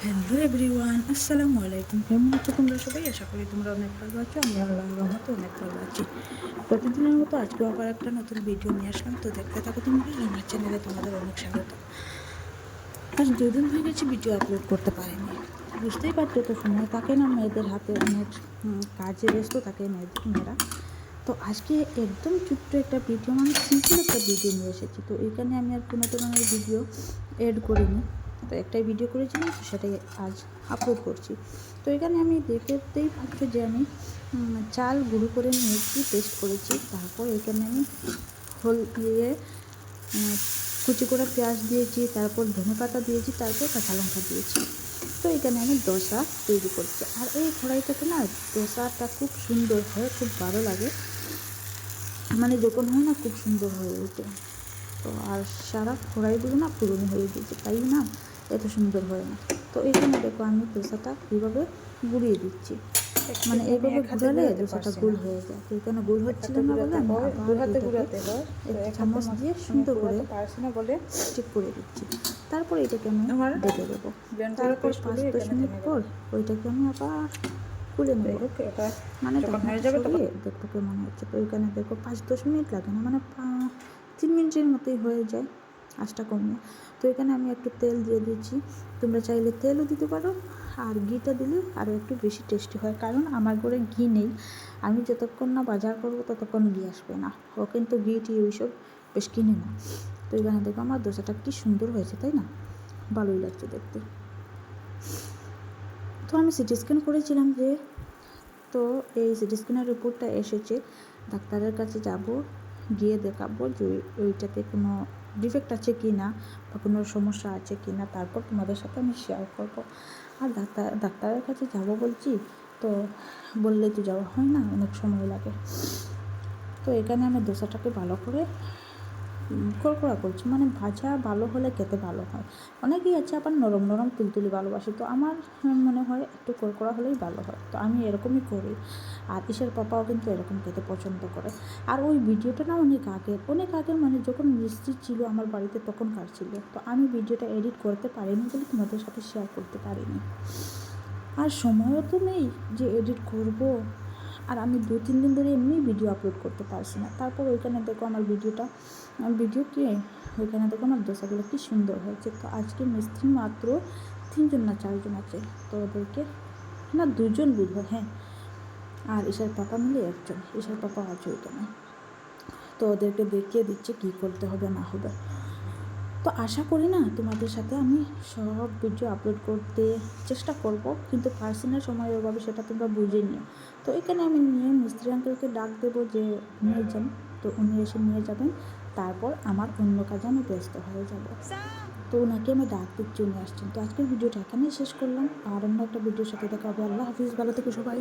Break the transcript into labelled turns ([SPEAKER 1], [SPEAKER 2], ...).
[SPEAKER 1] Hello everyone, আসসালামু আলাইকুম। কেমন আছো তোমরা সবাই? আশা করি তোমরা অনেক ভালো আছো। আমি আল্লাহর রহমতে অনেক ভালো আছি। প্রতিদিনের মতো আজকেও আবার একটা নতুন ভিডিও নিয়ে আসলাম। তো দেখতে থাকো তোমরা। আমার চ্যানেলে তোমাদের অনেক স্বাগত। আজ 2 দিন হয়ে গেছে ভিডিও আপলোড করতে পারিনি। বুঝতেই পারছো তো, সময় থাকে না, মেয়েদের হাতে অনেক কাজে ব্যস্ত থাকে মেয়েরা। তো আজকে একদম ছোট্ট একটা ভিডিও, মানে সিম্পল একটা ভিডিও নিয়ে এসেছি। তো এখানে আমি আর কোনো ধরনের ভিডিও এড করিনি। তো একটাই ভিডিও করেছিলাম, তো সেটাই আজ আপলোড করছি। তো এখানে আমি দেখতেই পাচ্ছ যে আমি চাল গুঁড়ো করে নিয়েছি, পেস্ট করেছি। তারপর এখানে আমি দিয়ে কুচি করে পেঁয়াজ দিয়েছি, তারপর ধনেপাতা দিয়েছি, তারপর কাঁচা লঙ্কা দিয়েছি। তো এখানে আমি দোসা তৈরি করছি। আর এই কড়াইটাতে না দোসাটা খুব সুন্দর হয়, খুব ভালো লাগে, মানে যখন হয় না খুব সুন্দর হয়ে ওঠে। তো আর সারা কড়াইগুলো না পুরনো হয়ে গেছে, তাই না এত সুন্দর হয় না। তো এখানে দেখো আমি দোসাটা এইভাবে গুঁড়িয়ে দিচ্ছি, মানে এইভাবে ঘুরালে দোসাটা গোল হয়ে যায়। তো এখানে গোল হচ্ছিল না বলে আমি আবার এটাকে একটা চামচ দিয়ে সুন্দর করে ঠিক করে দিচ্ছি। তারপর এটাকে আমি ঢেকে দেবো। তারপর 5-10 মিনিট পর ওইটাকে আমি আবার খুলে নেব, মানে ঢাকনাটা সরিয়ে দেখবো কেমন হচ্ছে। তো ওইখানে দেখো 5-10 মিনিট লাগে না, মানে 3 মিনিটের মতোই হয়ে যায়, আঁচটা কমিয়ে। তো এখানে আমি একটু তেল দিয়ে দিচ্ছি। তোমরা চাইলে তেলও দিতে পারো, আর ঘিটা দিলে আরও একটু বেশি টেস্টি হয়। কারণ আমার ঘরে ঘি নেই, আমি যতক্ষণ না বাজার করবো ততক্ষণ ঘি আসবে না। ও কিন্তু ঘি টি ওইসব বেশ কিনে না। তো এখানে দেখো আমার দোসাটা কি সুন্দর হয়েছে, তাই না? ভালোই লাগছে দেখতে। তো আমি সিটি স্ক্যান করেছিলাম যে, তো এই সিটি স্ক্যানের রিপোর্টটা এসেছে। ডাক্তারের কাছে যাব, গিয়ে দেখাবো যে ওইটাতে কোনো ডিফেক্ট আছে কি না বা কোনো সমস্যা আছে কি না, তারপর তোমাদের সাথে আমি শেয়ার করব। আর ডাক্তারের কাছে যাব বলছি, তো বললেই তো যাওয়া হয় না, অনেক সময় লাগে। তো এখানে আমি দোসাটাকে ভালো করে কড়কড়া করছি, মানে ভাজা ভালো হলে খেতে ভালো হয়। অনেকেই আছে আবার নরম নরম তুলতুলি ভালোবাসে, তো আমার মনে হয় একটু কড়কড়া হলেই ভালো হয়। তো আমি এরকমই করি। আর ঈশের পাপাও কিন্তু এরকম খেতে পছন্দ করে। আর ওই ভিডিওটা না অনেক আগের, মানে যখন মিষ্টি ছিল আমার বাড়িতে তখনকার ছিল। তো আমি ভিডিওটা এডিট করতে পারিনি বলে তোমাদের সাথে শেয়ার করতে পারিনি। আর সময়ও তো নেই যে এডিট করব। আর আমি 2-3 দিন ধরে এমনি ভিডিও আপলোড করতে পারছি না। তারপর ওইখানে দেখো আমার ভিডিও কি, ওইখানে দেখো আমার দোসাগুলো কী সুন্দর হয়েছে। তো আজকে মিস্ত্রি মাত্র 3জন না 4জন আছে। তো ওদেরকে না 2জন বুঝবো, হ্যাঁ, আর ঈশার পাপা মিলে 1জন। ঈশার পাপা আছে ওইখানে। তো ওদেরকে দেখিয়ে দিচ্ছে কী করতে হবে না হবে। তো আশা করি না তোমাদের সাথে আমি সব ভিডিও আপলোড করতে চেষ্টা করব, কিন্তু পার্সোনাল সময় অভাবে সেটা তোমরা বুঝে নিও। তো এখানে আমি নিয়ে মিস্ত্রি আঙ্কেলকে ডাক দেবো যে নিয়ে যান। তো উনি এসে নিয়ে যাবেন, তারপর আমার অন্য কাজে আমি ব্যস্ত হয়ে যাব। তো ওনাকে আমি ডাক দিচ্ছি, উনি আসছেন। তো আজকের ভিডিওটা এখানেই শেষ করলাম, আর অন্য একটা ভিডিওর সাথে দেখা হবে। আল্লাহ হাফিজ, ভালো থেকো সবাই।